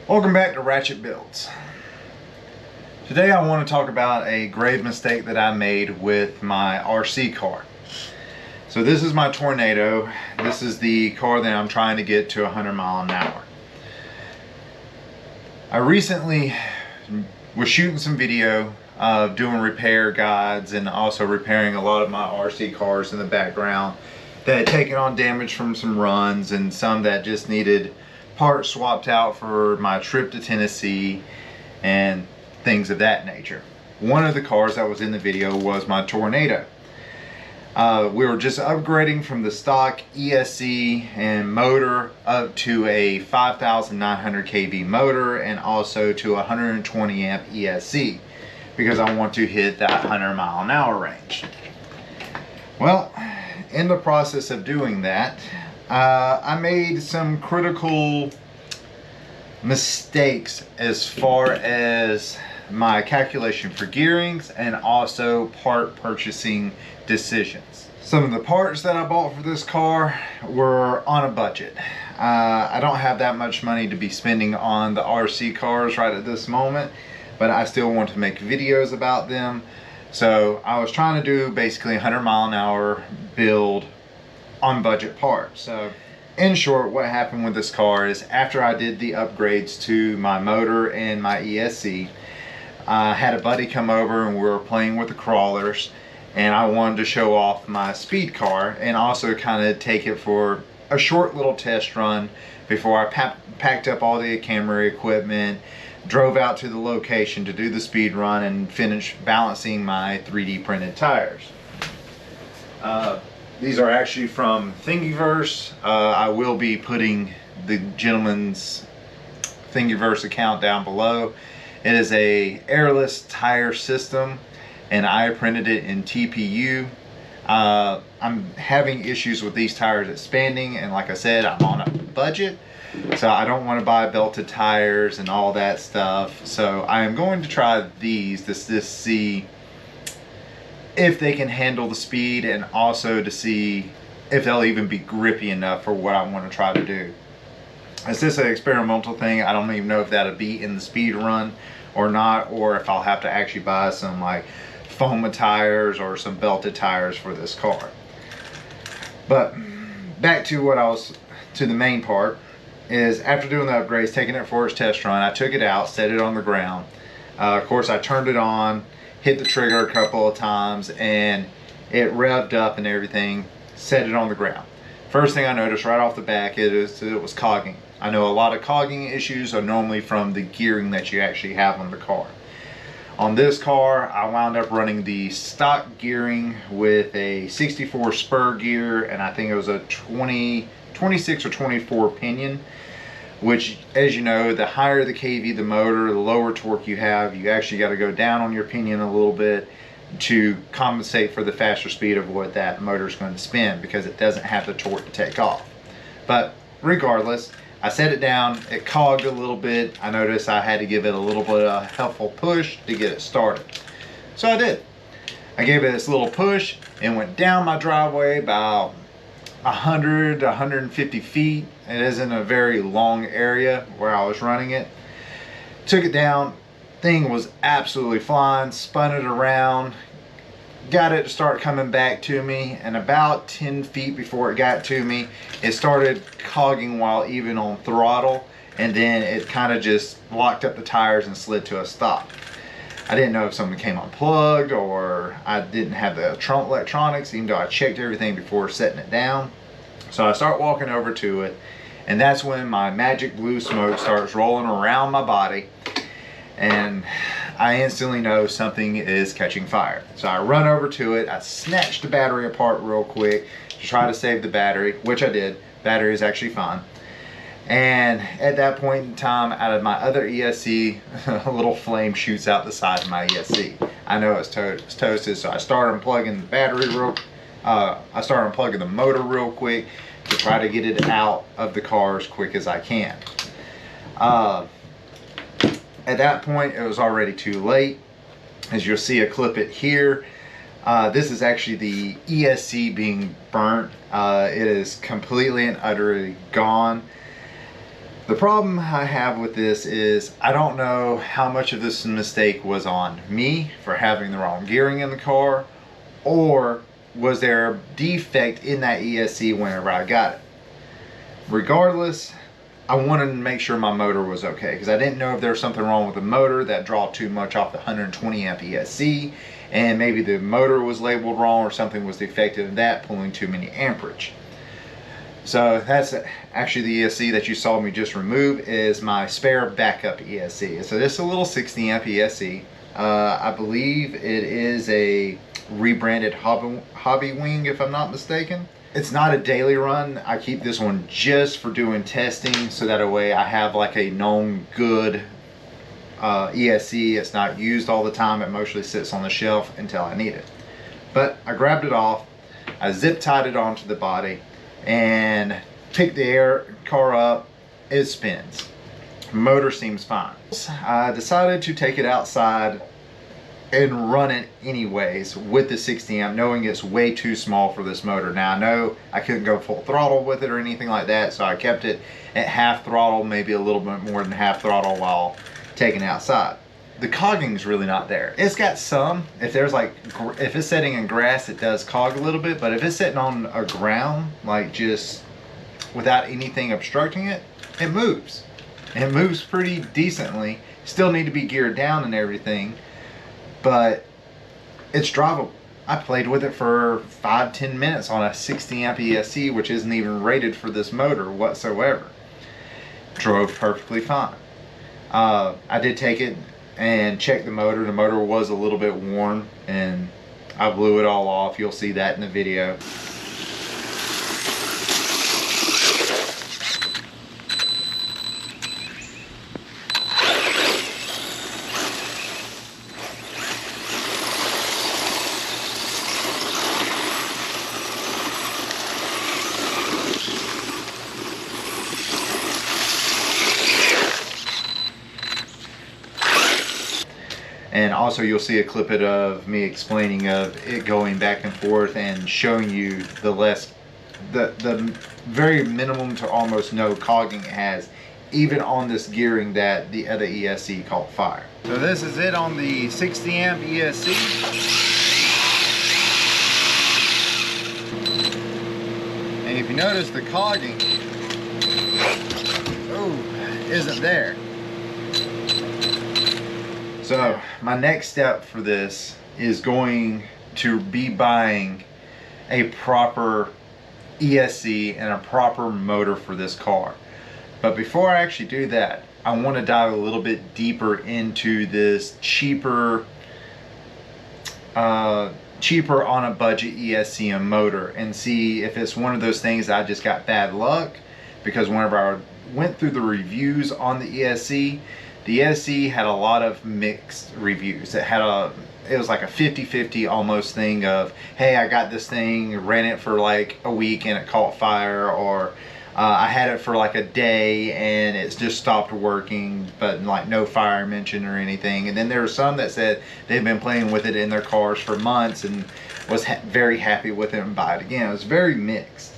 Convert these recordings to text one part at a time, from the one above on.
Welcome back to Ratchet Builds. Today I want to talk about a grave mistake that I made with my RC car. So this is my Tornado. This is the car that I'm trying to get to 100 miles an hour. I recently was shooting some video of doing repair guides and also repairing a lot of my RC cars in the background that had taken on damage from some runs and some that just needed parts swapped out for my trip to Tennessee and things of that nature. One of the cars that was in the video was my Tornado. We were just upgrading from the stock ESC and motor up to a 5,900 kV motor and also to 120 amp ESC because I want to hit that 100 mile an hour range. Well, in the process of doing that, I made some critical mistakes as far as my calculation for gearings and also part purchasing decisions. Some of the parts that I bought for this car were on a budget. I don't have that much money to be spending on the RC cars right at this moment, but I still want to make videos about them. So I was trying to do basically 100 mile an hour build on budget parts. So in short, what happened with this car is after I did the upgrades to my motor and my ESC, I had a buddy come over and we were playing with the crawlers, and I wanted to show off my speed car and also kind of take it for a short little test run before I packed up all the camera equipment, drove out to the location to do the speed run and finish balancing my 3D printed tires. These are actually from Thingiverse. I will be putting the gentleman's Thingiverse account down below. It is a airless tire system and I printed it in TPU. I'm having issues with these tires expanding, and like I said, I'm on a budget, so I don't want to buy belted tires and all that stuff. So I am going to try these to see if they can handle the speed and also to see if they'll even be grippy enough for what I want to try to do. It's just an experimental thing. I don't even know if that'll be in the speed run or not, or if I'll have to actually buy some like foam tires or some belted tires for this car. But back to the main part is after doing the upgrades, taking it for its test run, I took it out, set it on the ground. Of course, I turned it on, hit the trigger a couple of times, and it revved up and everything, set it on the ground. First thing I noticed right off the back is it was cogging. I know a lot of cogging issues are normally from the gearing that you actually have on the car. On this car, I wound up running the stock gearing with a 64 spur gear, and I think it was a 26 or 24 pinion, which, as you know, the higher the kV the motor, the lower torque you have. You actually got to go down on your pinion a little bit to compensate for the faster speed of what that motor is going to spin, because it doesn't have the torque to take off. But regardless, I set it down, it cogged a little bit. I noticed I had to give it a little bit of a helpful push to get it started. So I did. I gave it this little push and went down my driveway about 100 to 150 feet. It isn't a very long area where I was running it. Took it down, thing was absolutely flying, spun it around, got it to start coming back to me, and about 10 feet before it got to me, it started cogging while even on throttle, and then it kind of just locked up the tires and slid to a stop. I didn't know if something came unplugged or I didn't have the electronics, even though I checked everything before setting it down. So I start walking over to it, and that's when my magic blue smoke starts rolling around my body, and I instantly know something is catching fire. So I run over to it, I snatch the battery apart real quick to try to save the battery, which I did. Battery is actually fine. And at that point in time, out of my other ESC, a little flame shoots out the side of my ESC. I know it's toasted, so I start unplugging the battery I start unplugging the motor real quick to try to get it out of the car as quick as I can. At that point, it was already too late. As you'll see, I clip it here. This is actually the ESC being burnt. It is completely and utterly gone. The problem I have with this is I don't know how much of this mistake was on me for having the wrong gearing in the car, or was there a defect in that ESC whenever I got it. Regardless, I wanted to make sure my motor was okay because I didn't know if there was something wrong with the motor that draw too much off the 120 amp ESC, and maybe the motor was labeled wrong or something was defective in that, pulling too many amperage. So that's actually the ESC that you saw me just remove is my spare backup ESC. So this is a little 60 amp ESC. I believe it is a rebranded Hobby Wing, if I'm not mistaken. It's not a daily run. I keep this one just for doing testing, so that way I have like a known good ESC. It's not used all the time. It mostly sits on the shelf until I need it. But I grabbed it off, I zip tied it onto the body, and picked the car up. It spins. Motor seems fine. I decided to take it outside and run it anyways with the 60 amp, knowing it's way too small for this motor. Now I know I couldn't go full throttle with it or anything like that, so I kept it at half throttle, maybe a little bit more than half throttle while taking it outside. The cogging's really not there. It's got some. If there's like, if it's sitting in grass, it does cog a little bit, but if it's sitting on a ground, like just without anything obstructing it, it moves. And it moves pretty decently. Still need to be geared down and everything, but it's drivable. I played with it for 5-10 minutes on a 60 amp ESC, which isn't even rated for this motor whatsoever. Drove perfectly fine. I did take it and check the motor. The motor was a little bit worn and I blew it all off. You'll see that in the video. And also you'll see a clip of me explaining of it going back and forth and showing you the very minimum to almost no cogging it has, even on this gearing that the other ESC caught fire. So this is it on the 60 amp ESC. And if you notice, the cogging isn't there. So my next step for this is going to be buying a proper ESC and a proper motor for this car. But before I actually do that, I want to dive a little bit deeper into this cheaper on a budget ESC and motor, and see if it's one of those things that I just got bad luck, because whenever I went through the reviews on the ESC had a lot of mixed reviews. It was like a 50-50 almost thing of, hey, I got this thing, ran it for like a week and it caught fire, or I had it for like a day and it's just stopped working, but like no fire mentioned or anything. And then there were some that said they've been playing with it in their cars for months and was very happy with it and buy it again. It was very mixed.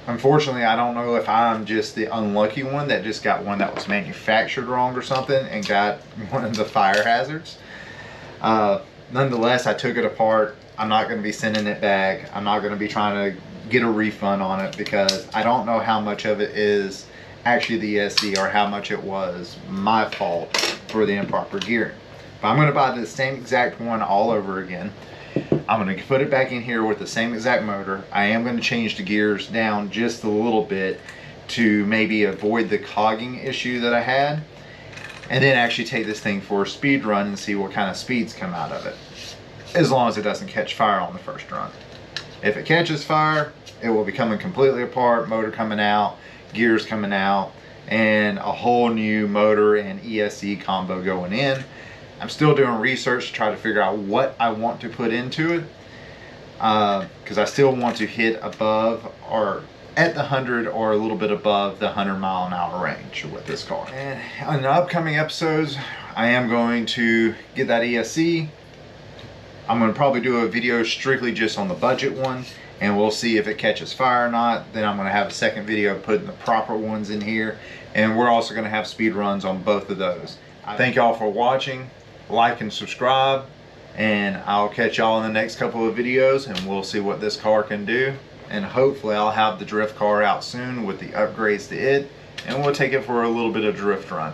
Unfortunately, I don't know if I'm just the unlucky one that just got one that was manufactured wrong or something and got one of the fire hazards. Nonetheless, I took it apart. I'm not going to be sending it back. I'm not going to be trying to get a refund on it, because I don't know how much of it is actually the ESC or how much it was my fault for the improper gearing. But I'm going to buy the same exact one all over again. I'm going to put it back in here with the same exact motor. I am going to change the gears down just a little bit to maybe avoid the cogging issue that I had, and then actually take this thing for a speed run and see what kind of speeds come out of it, as long as it doesn't catch fire on the first run. If it catches fire, it will be coming completely apart, motor coming out, gears coming out, and a whole new motor and ESC combo going in. I'm still doing research to try to figure out what I want to put into it, because I still want to hit above or at the 100 or a little bit above the 100-mile-an-hour range with this car. And in the upcoming episodes, I am going to get that ESC. I'm going to probably do a video strictly just on the budget one, and we'll see if it catches fire or not. Then I'm going to have a second video putting the proper ones in here, and we're also going to have speed runs on both of those. Thank y'all for watching. Like and subscribe, and I'll catch y'all in the next couple of videos, and we'll see what this car can do. And hopefully I'll have the drift car out soon with the upgrades to it, and we'll take it for a little bit of drift run.